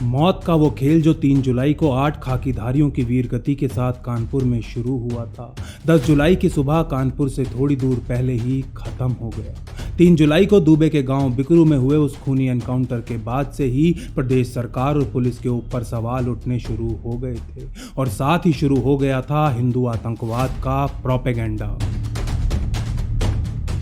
मौत का वो खेल जो 3 जुलाई को 8 खाकीधारियों की वीरगति के साथ कानपुर में शुरू हुआ था, 10 जुलाई की सुबह कानपुर से थोड़ी दूर पहले ही खत्म हो गया। 3 जुलाई को दुबे के गांव बिकरू में हुए उस खूनी एनकाउंटर के बाद से ही प्रदेश सरकार और पुलिस के ऊपर सवाल उठने शुरू हो गए थे और साथ ही शुरू हो गया था हिंदू आतंकवाद का प्रोपेगेंडा।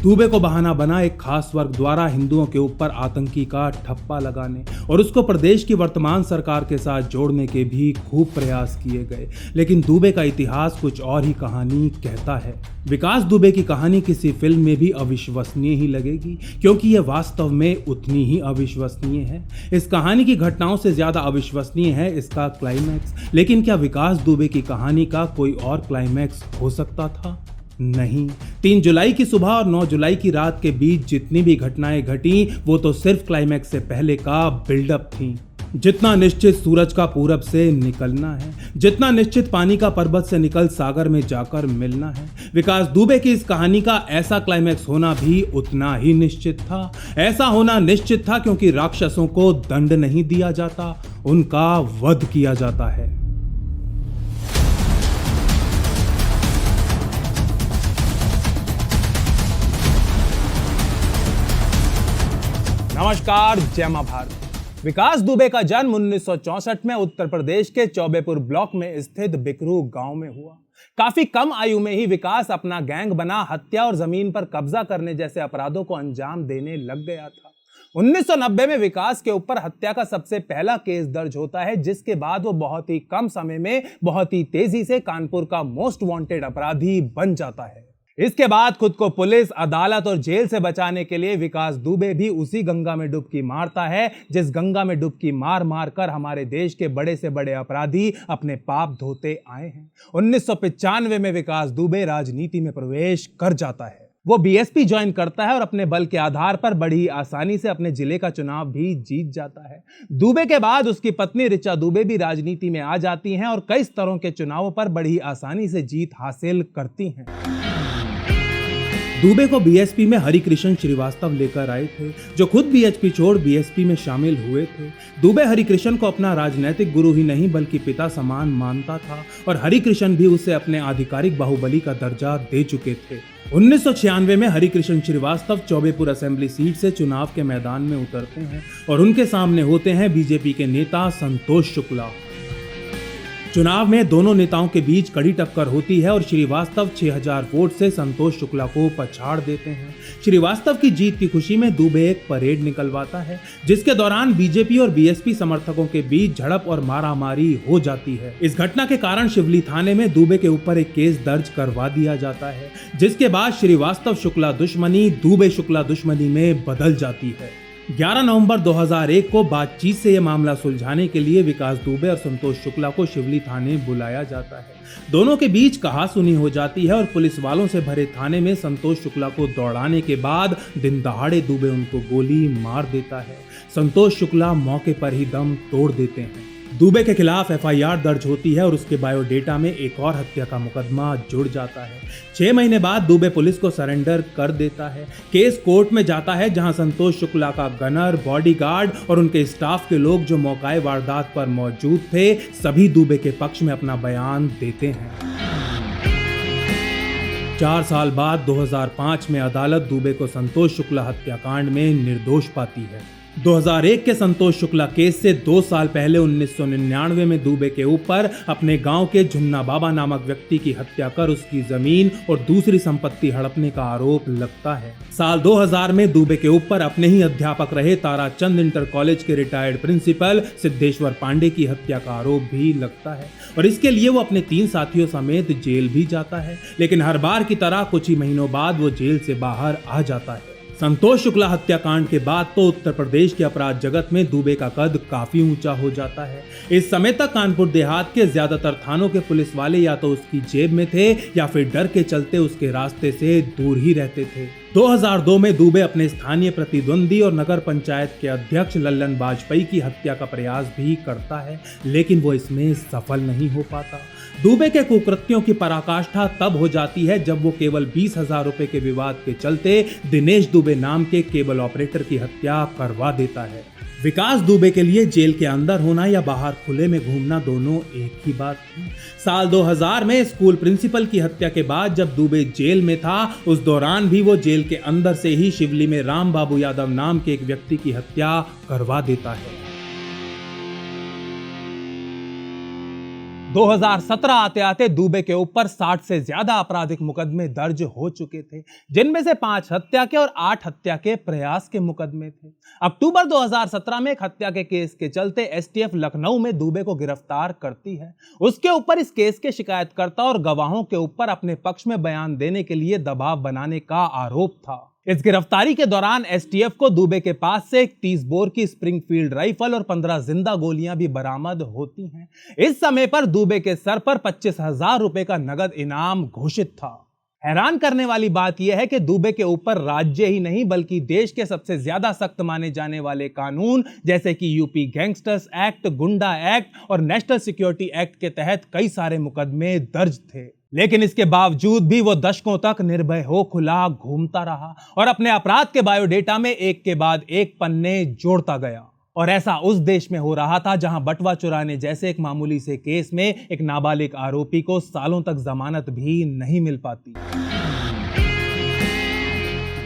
दुबे को बहाना बना एक खास वर्ग द्वारा हिंदुओं के ऊपर आतंकी का ठप्पा लगाने और उसको प्रदेश की वर्तमान सरकार के साथ जोड़ने के भी खूब प्रयास किए गए, लेकिन दुबे का इतिहास कुछ और ही कहानी कहता है। विकास दुबे की कहानी किसी फिल्म में भी अविश्वसनीय ही लगेगी, क्योंकि यह वास्तव में उतनी ही अविश्वसनीय है। इस कहानी की घटनाओं से ज्यादा अविश्वसनीय है इसका क्लाइमैक्स। लेकिन क्या विकास दुबे की कहानी का कोई और क्लाइमैक्स हो सकता था? नहीं। 3 जुलाई की सुबह और 9 जुलाई की रात के बीच जितनी भी घटनाएं घटी वो तो सिर्फ क्लाइमैक्स से पहले का बिल्डअप थी। जितना निश्चित सूरज का पूरब से निकलना है, जितना निश्चित पानी का पर्वत से निकल सागर में जाकर मिलना है, विकास दुबे की इस कहानी का ऐसा क्लाइमैक्स होना भी उतना ही निश्चित था। ऐसा होना निश्चित था क्योंकि राक्षसों को दंड नहीं दिया जाता, उनका वध किया जाता है। नमस्कार, जय मां भारत। विकास दुबे का जन्म 1964 में उत्तर प्रदेश के चौबेपुर ब्लॉक में स्थित बिकरू गांव में हुआ। काफी कम आयु में ही विकास अपना गैंग बना हत्या और जमीन पर कब्जा करने जैसे अपराधों को अंजाम देने लग गया था। 1990 में विकास के ऊपर हत्या का सबसे पहला केस दर्ज होता है, जिसके बाद वो बहुत ही कम समय में बहुत ही तेजी से कानपुर का मोस्ट वांटेड अपराधी बन जाता है। इसके बाद खुद को पुलिस, अदालत और जेल से बचाने के लिए विकास दुबे भी उसी गंगा में डुबकी मारता है जिस गंगा में डुबकी मार मार कर हमारे देश के बड़े से बड़े अपराधी अपने पाप धोते आए हैं। 1995 में विकास दुबे राजनीति में प्रवेश कर जाता है। वो बीएसपी ज्वाइन करता है और अपने बल के आधार पर बड़ी आसानी से अपने जिले का चुनाव भी जीत जाता है। दुबे के बाद उसकी पत्नी ऋचा दुबे भी राजनीति में आ जाती हैं और कई स्तरों के चुनावों पर बड़ी आसानी से जीत हासिल करती हैं। दुबे को बीएसपी में हरिकृष्ण श्रीवास्तव लेकर आए थे, जो खुद बीएचपी छोड़ बीएसपी में शामिल हुए थे। दुबे हरिकृष्ण को अपना राजनीतिक गुरु ही नहीं बल्कि पिता समान मानता था और हरिकृष्ण भी उसे अपने आधिकारिक बाहुबली का दर्जा दे चुके थे। 1996 में हरिकृष्ण श्रीवास्तव चौबेपुर असेंबली सीट से चुनाव के मैदान में उतरते हैं और उनके सामने होते हैं बीजेपी के नेता संतोष शुक्ला। चुनाव में दोनों नेताओं के बीच कड़ी टक्कर होती है और श्रीवास्तव 6000 वोट से संतोष शुक्ला को पछाड़ देते हैं। श्रीवास्तव की जीत की खुशी में दुबे एक परेड निकलवाता है, जिसके दौरान बीजेपी और बीएसपी समर्थकों के बीच झड़प और मारामारी हो जाती है। इस घटना के कारण शिवली थाने में दुबे के ऊपर एक केस दर्ज करवा दिया जाता है, जिसके बाद श्रीवास्तव शुक्ला दुश्मनी दुबे शुक्ला दुश्मनी में बदल जाती है। 11 नवंबर 2001 को बातचीत से यह मामला सुलझाने के लिए विकास दुबे और संतोष शुक्ला को शिवली थाने बुलाया जाता है। दोनों के बीच कहासुनी हो जाती है और पुलिस वालों से भरे थाने में संतोष शुक्ला को दौड़ाने के बाद दिन दहाड़े दुबे उनको गोली मार देता है। संतोष शुक्ला मौके पर ही दम तोड़ देते हैं। दुबे के खिलाफ एफआईआर दर्ज होती है और उसके बायोडेटा में एक और हत्या का मुकदमा जुड़ जाता है। 6 महीने बाद दुबे पुलिस को सरेंडर कर देता है। केस कोर्ट में जाता है, जहां संतोष शुक्ला का गनर, बॉडीगार्ड और उनके स्टाफ के लोग जो मौकाए वारदात पर मौजूद थे, सभी दुबे के पक्ष में अपना बयान देते हैं। 4 साल बाद 2005 में अदालत दुबे को संतोष शुक्ला हत्याकांड में निर्दोष पाती है। 2001 के संतोष शुक्ला केस से 2 साल पहले 1999 में दुबे के ऊपर अपने गांव के झुन्ना बाबा नामक व्यक्ति की हत्या कर उसकी जमीन और दूसरी संपत्ति हड़पने का आरोप लगता है। साल 2000 में दुबे के ऊपर अपने ही अध्यापक रहे ताराचंद इंटर कॉलेज के रिटायर्ड प्रिंसिपल सिद्धेश्वर पांडे की हत्या का आरोप भी लगता है और इसके लिए वो अपने 3 साथियों समेत जेल भी जाता है, लेकिन हर बार की तरह कुछ ही महीनों बाद वो जेल से बाहर आ जाता है। संतोष शुक्ला हत्याकांड के बाद तो उत्तर प्रदेश के अपराध जगत में दुबे का कद काफी ऊंचा हो जाता है। इस समय तक कानपुर देहात के ज्यादातर थानों के पुलिस वाले या तो उसकी जेब में थे या फिर डर के चलते उसके रास्ते से दूर ही रहते थे। 2002 में दुबे अपने स्थानीय प्रतिद्वंदी और नगर पंचायत के अध्यक्ष लल्लन वाजपेयी की हत्या का प्रयास भी करता है, लेकिन वो इसमें सफल नहीं हो पाता। दुबे के कुकृत्यों की पराकाष्ठा तब हो जाती है जब वो केवल 20,000 रुपए के विवाद के चलते दिनेश दुबे नाम के केबल ऑपरेटर की हत्या करवा देता है। विकास दुबे के लिए जेल के अंदर होना या बाहर खुले में घूमना दोनों एक ही बात थी। साल 2000 में स्कूल प्रिंसिपल की हत्या के बाद जब दुबे जेल में था, उस दौरान भी वो जेल के अंदर से ही शिवली में राम बाबू यादव नाम के एक व्यक्ति की हत्या करवा देता है। 2017 आते आते दुबे के ऊपर 60 से ज्यादा आपराधिक मुकदमे दर्ज हो चुके थे, जिनमें से 5 हत्या के और 8 हत्या के प्रयास के मुकदमे थे। अक्टूबर 2017 में एक हत्या के केस के चलते एसटीएफ लखनऊ में दुबे को गिरफ्तार करती है। उसके ऊपर इस केस के शिकायतकर्ता और गवाहों के ऊपर अपने पक्ष में बयान देने के लिए दबाव बनाने का आरोप था। इस गिरफ्तारी के दौरान एसटीएफ को दुबे के पास से एक 30 बोर की स्प्रिंगफील्ड राइफल और 15 जिंदा गोलियां भी बरामद होती हैं। इस समय पर दुबे के सर पर 25,000 रुपए का नगद इनाम घोषित था। हैरान करने वाली बात यह है कि दुबे के ऊपर राज्य ही नहीं बल्कि देश के सबसे ज्यादा सख्त माने जाने वाले कानून जैसे कि यूपी गैंगस्टर्स एक्ट, गुंडा एक्ट और नेशनल सिक्योरिटी एक्ट के तहत कई सारे मुकदमे दर्ज थे। लेकिन इसके बावजूद भी वो दशकों तक निर्भय हो खुला घूमता रहा और अपने अपराध के बायोडेटा में एक के बाद एक पन्ने जोड़ता गया। और ऐसा उस देश में हो रहा था जहां बटवा चुराने जैसे एक मामूली से केस में एक नाबालिग आरोपी को सालों तक जमानत भी नहीं मिल पाती।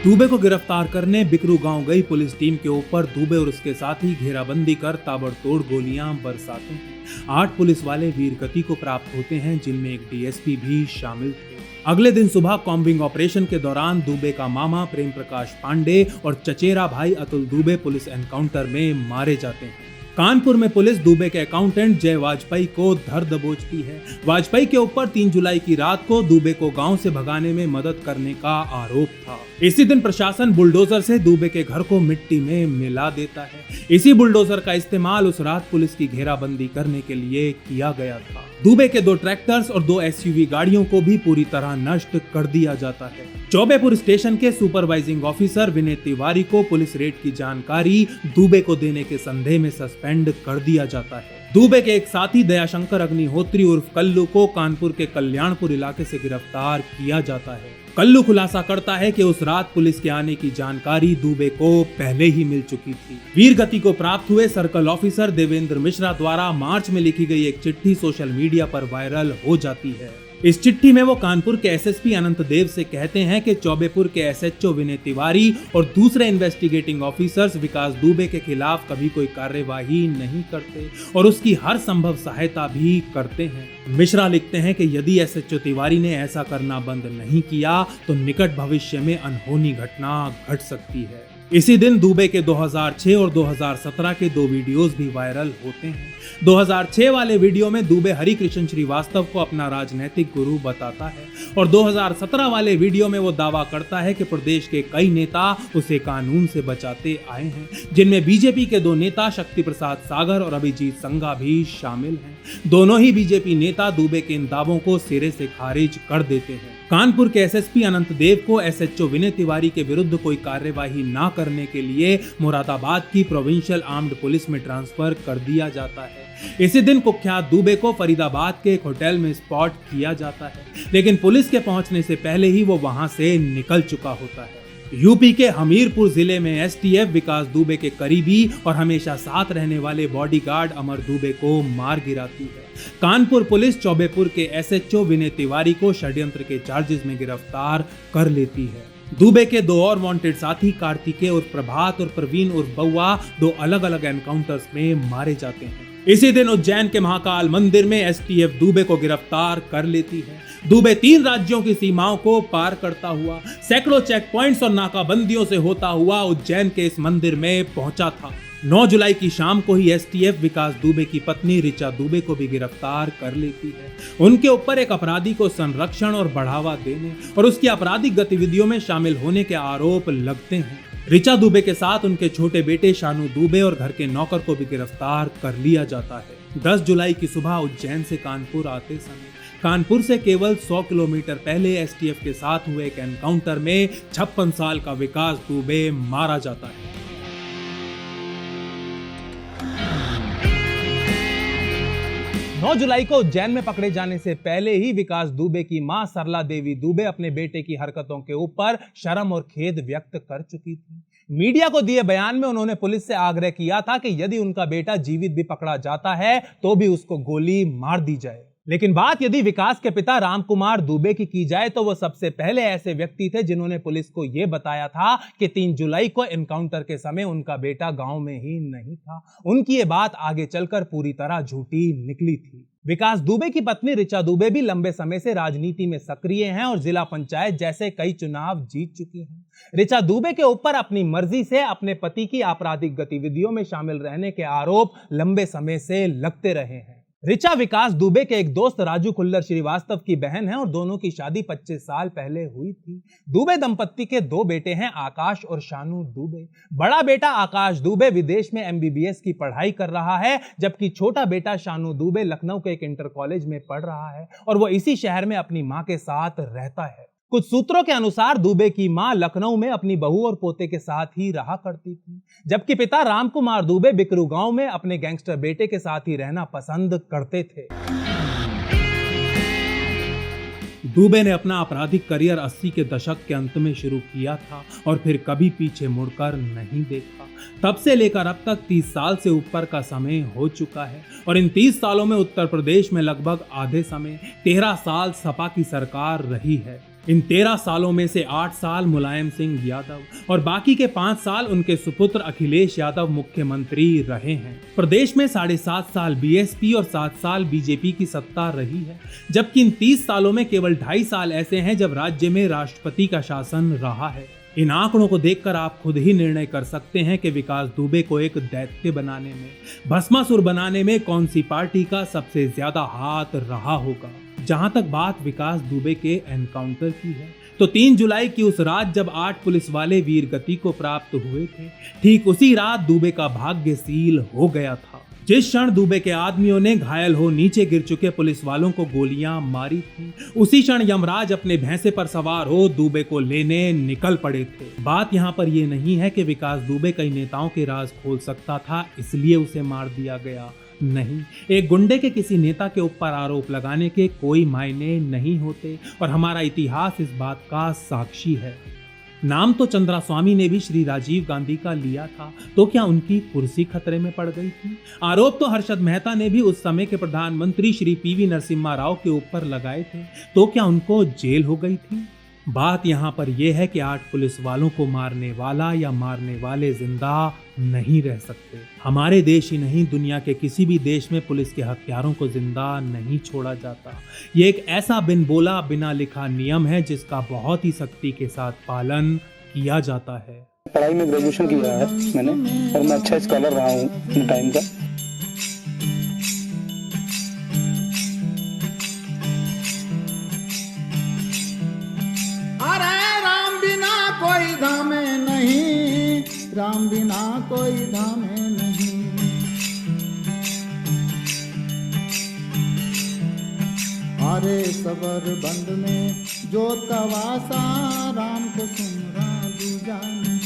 दुबे को गिरफ्तार करने बिकरू गांव गई पुलिस टीम के ऊपर दुबे और उसके साथी घेराबंदी कर ताबड़तोड़ गोलियां बरसाते हैं। 8 पुलिस वाले वीर गति को प्राप्त होते हैं, जिनमें एक डीएसपी भी शामिल थे। अगले दिन सुबह कॉम्बिंग ऑपरेशन के दौरान दुबे का मामा प्रेम प्रकाश पांडे और चचेरा भाई अतुल दुबे पुलिस एनकाउंटर में मारे जाते हैं। कानपुर में पुलिस दुबे के अकाउंटेंट जय वाजपेयी को धर दबोचती है। वाजपेयी के ऊपर 3 जुलाई की रात को दुबे को गांव से भगाने में मदद करने का आरोप था। इसी दिन प्रशासन बुलडोजर से दुबे के घर को मिट्टी में मिला देता है। इसी बुलडोजर का इस्तेमाल उस रात पुलिस की घेराबंदी करने के लिए किया गया था। दुबे के 2 ट्रैक्टर्स और 2 एसयूवी गाड़ियों को भी पूरी तरह नष्ट कर दिया जाता है। चौबेपुर स्टेशन के सुपरवाइजिंग ऑफिसर विनय तिवारी को पुलिस रेड की जानकारी दुबे को देने के संदेह में सस्पेंड कर दिया जाता है। दुबे के एक साथी दयाशंकर अग्निहोत्री उर्फ कल्लू को कानपुर के कल्याणपुर इलाके से गिरफ्तार किया जाता है। कल्लू खुलासा करता है कि उस रात पुलिस के आने की जानकारी दुबे को पहले ही मिल चुकी थी। वीर गति को प्राप्त हुए सर्कल ऑफिसर देवेंद्र मिश्रा द्वारा मार्च में लिखी गई एक चिट्ठी सोशल मीडिया पर वायरल हो जाती है। इस चिट्ठी में वो कानपुर के एसएसपी अनंत देव से कहते हैं कि चौबेपुर के एसएचओ विनय तिवारी और दूसरे इन्वेस्टिगेटिंग ऑफिसर्स विकास दुबे के खिलाफ कभी कोई कार्यवाही नहीं करते और उसकी हर संभव सहायता भी करते हैं। मिश्रा लिखते हैं कि यदि एसएचओ तिवारी ने ऐसा करना बंद नहीं किया तो निकट भविष्य में अनहोनी घटना घट सकती है। इसी दिन दुबे के 2006 और 2017 के 2 वीडियोस भी वायरल होते हैं। 2006 वाले वीडियो में दुबे हरिकृष्ण श्रीवास्तव को अपना राजनीतिक गुरु बताता है और 2017 वाले वीडियो में वो दावा करता है कि प्रदेश के कई नेता उसे कानून से बचाते आए हैं, जिनमें बीजेपी के 2 नेता शक्ति प्रसाद सागर और अभिजीत संघा भी शामिल हैं। दोनों ही बीजेपी नेता दुबे के इन दावों को सिरे से खारिज कर देते हैं। कानपुर के एसएसपी अनंत देव को एसएचओ विनय तिवारी के विरुद्ध कोई कार्यवाही न करने के लिए मुरादाबाद की प्रोविंशियल आर्म्ड पुलिस में ट्रांसफर कर दिया जाता है। इसी दिन कुख्यात दुबे को फरीदाबाद के एक होटल में स्पॉट किया जाता है, लेकिन पुलिस के पहुंचने से पहले ही वो वहां से निकल चुका होता है। यूपी के हमीरपुर जिले में एसटीएफ विकास दुबे के करीबी और हमेशा साथ रहने वाले बॉडीगार्ड अमर दुबे को मार गिराती है। कानपुर पुलिस चौबेपुर के एसएचओ विनय तिवारी को षड्यंत्र के चार्जेस में गिरफ्तार कर लेती है। दुबे के 2 और वांटेड साथी कार्तिकेय उर्फ प्रभात और प्रवीण उर्फ बउआ 2 अलग अलग एनकाउंटर्स में मारे जाते हैं। इसी दिन उज्जैन के महाकाल मंदिर में एसटीएफ दुबे को गिरफ्तार कर लेती है। दुबे 3 राज्यों की सीमाओं को पार करता हुआ सैकड़ों चेक पॉइंट्स और नाकाबंदियों से होता हुआ उज्जैन के इस मंदिर में पहुंचा था। 9 जुलाई की शाम को ही एसटीएफ विकास दुबे की पत्नी ऋचा दुबे को भी गिरफ्तार कर लेती है। उनके ऊपर एक अपराधी को संरक्षण और बढ़ावा देने और उसकी आपराधिक गतिविधियों में शामिल होने के आरोप लगते हैं। ऋचा दुबे के साथ उनके छोटे बेटे शानू दुबे और घर के नौकर को भी गिरफ्तार कर लिया जाता है। 10 जुलाई की सुबह उज्जैन से कानपुर आते समय कानपुर से केवल 100 किलोमीटर पहले एसटीएफ के साथ हुए एक एनकाउंटर में 56 साल का विकास दुबे मारा जाता है। 9 जुलाई को उज्जैन में पकड़े जाने से पहले ही विकास दुबे की मां सरला देवी दुबे अपने बेटे की हरकतों के ऊपर शर्म और खेद व्यक्त कर चुकी थी। मीडिया को दिए बयान में उन्होंने पुलिस से आग्रह किया था कि यदि उनका बेटा जीवित भी पकड़ा जाता है तो भी उसको गोली मार दी जाए। लेकिन बात यदि विकास के पिता रामकुमार दुबे की जाए तो वो सबसे पहले ऐसे व्यक्ति थे जिन्होंने पुलिस को यह बताया था कि 3 जुलाई को एनकाउंटर के समय उनका बेटा गांव में ही नहीं था। उनकी ये बात आगे चलकर पूरी तरह झूठी निकली थी। विकास दुबे की पत्नी ऋचा दुबे भी लंबे समय से राजनीति में सक्रिय हैं और जिला पंचायत जैसे कई चुनाव जीत चुकी हैं। ऋचा दुबे के ऊपर अपनी मर्जी से अपने पति की आपराधिक गतिविधियों में शामिल रहने के आरोप लंबे समय से लगते रहे हैं। ऋचा विकास दुबे के एक दोस्त राजू खुल्लर श्रीवास्तव की बहन है और दोनों की शादी 25 साल पहले हुई थी। दुबे दंपत्ति के 2 बेटे हैं, आकाश और शानू दुबे। बड़ा बेटा आकाश दुबे विदेश में MBBS की पढ़ाई कर रहा है, जबकि छोटा बेटा शानू दुबे लखनऊ के एक इंटर कॉलेज में पढ़ रहा है और वो इसी शहर में अपनी मां के साथ रहता है। कुछ सूत्रों के अनुसार दुबे की मां लखनऊ में अपनी बहू और पोते के साथ ही रहा करती थी, जबकि पिता रामकुमार दुबे बिकरू गांव में अपने गैंगस्टर बेटे के साथ ही रहना पसंद करते थे। दुबे ने अपना आपराधिक करियर 80 के दशक के अंत में शुरू किया था और फिर कभी पीछे मुड़कर नहीं देखा। तब से लेकर अब तक 30 साल से ऊपर का समय हो चुका है और इन 30 सालों में उत्तर प्रदेश में लगभग आधे समय 13 साल सपा की सरकार रही है। इन 13 सालों में से 8 साल मुलायम सिंह यादव और बाकी के 5 साल उनके सुपुत्र अखिलेश यादव मुख्यमंत्री रहे हैं। प्रदेश में 7.5 साल BSP और 7 साल BJP की सत्ता रही है, जबकि इन 30 सालों में केवल 2.5 साल ऐसे हैं जब राज्य में राष्ट्रपति का शासन रहा है। इन आंकड़ों को देखकर आप खुद ही निर्णय कर सकते हैं कि विकास दुबे को एक दैत्य बनाने में, भस्मासुर बनाने में कौन सी पार्टी का सबसे ज्यादा हाथ रहा होगा। जहां तक बात विकास दुबे के एनकाउंटर की है तो 3 जुलाई की उस रात जब 8 पुलिस वाले वीर गति को प्राप्त हुए थे, ठीक उसी रात दुबे का भाग्य सील हो गया था। जिस क्षण दुबे के आदमियों ने घायल हो नीचे गिर चुके पुलिस वालों को गोलियां मारी थी, उसी क्षण यमराज अपने भैंसे पर सवार हो दुबे को लेने निकल पड़े थे। बात यहाँ पर यह नहीं है कि विकास दुबे कई नेताओं के राज खोल सकता था इसलिए उसे मार दिया गया, नहीं। एक गुंडे के किसी नेता के ऊपर आरोप लगाने के कोई मायने नहीं होते और हमारा इतिहास इस बात का साक्षी है। नाम तो चंद्रास्वामी ने भी श्री राजीव गांधी का लिया था, तो क्या उनकी कुर्सी खतरे में पड़ गई थी? आरोप तो हर्षद मेहता ने भी उस समय के प्रधानमंत्री श्री PV नरसिम्हा राव के ऊपर लगाए थे, तो क्या उनको जेल हो गई थी? बात यहाँ पर यह है कि 8 पुलिस वालों को मारने वाला या मारने वाले जिंदा नहीं रह सकते। हमारे देश ही नहीं, दुनिया के किसी भी देश में पुलिस के हत्यारों को जिंदा नहीं छोड़ा जाता। ये एक ऐसा बिन बोला बिना लिखा नियम है जिसका बहुत ही सख्ती के साथ पालन किया जाता है। पढ़ाई में ग्रेजुएशन किया है मैंने और मैं अच्छा स्कॉलर रहा हूँ अपने टाइम का। कोई धामे नहीं, राम बिना कोई धामे नहीं। अरे सबर बंद में जोत का वासा, राम को सुमरा दूजा नहीं।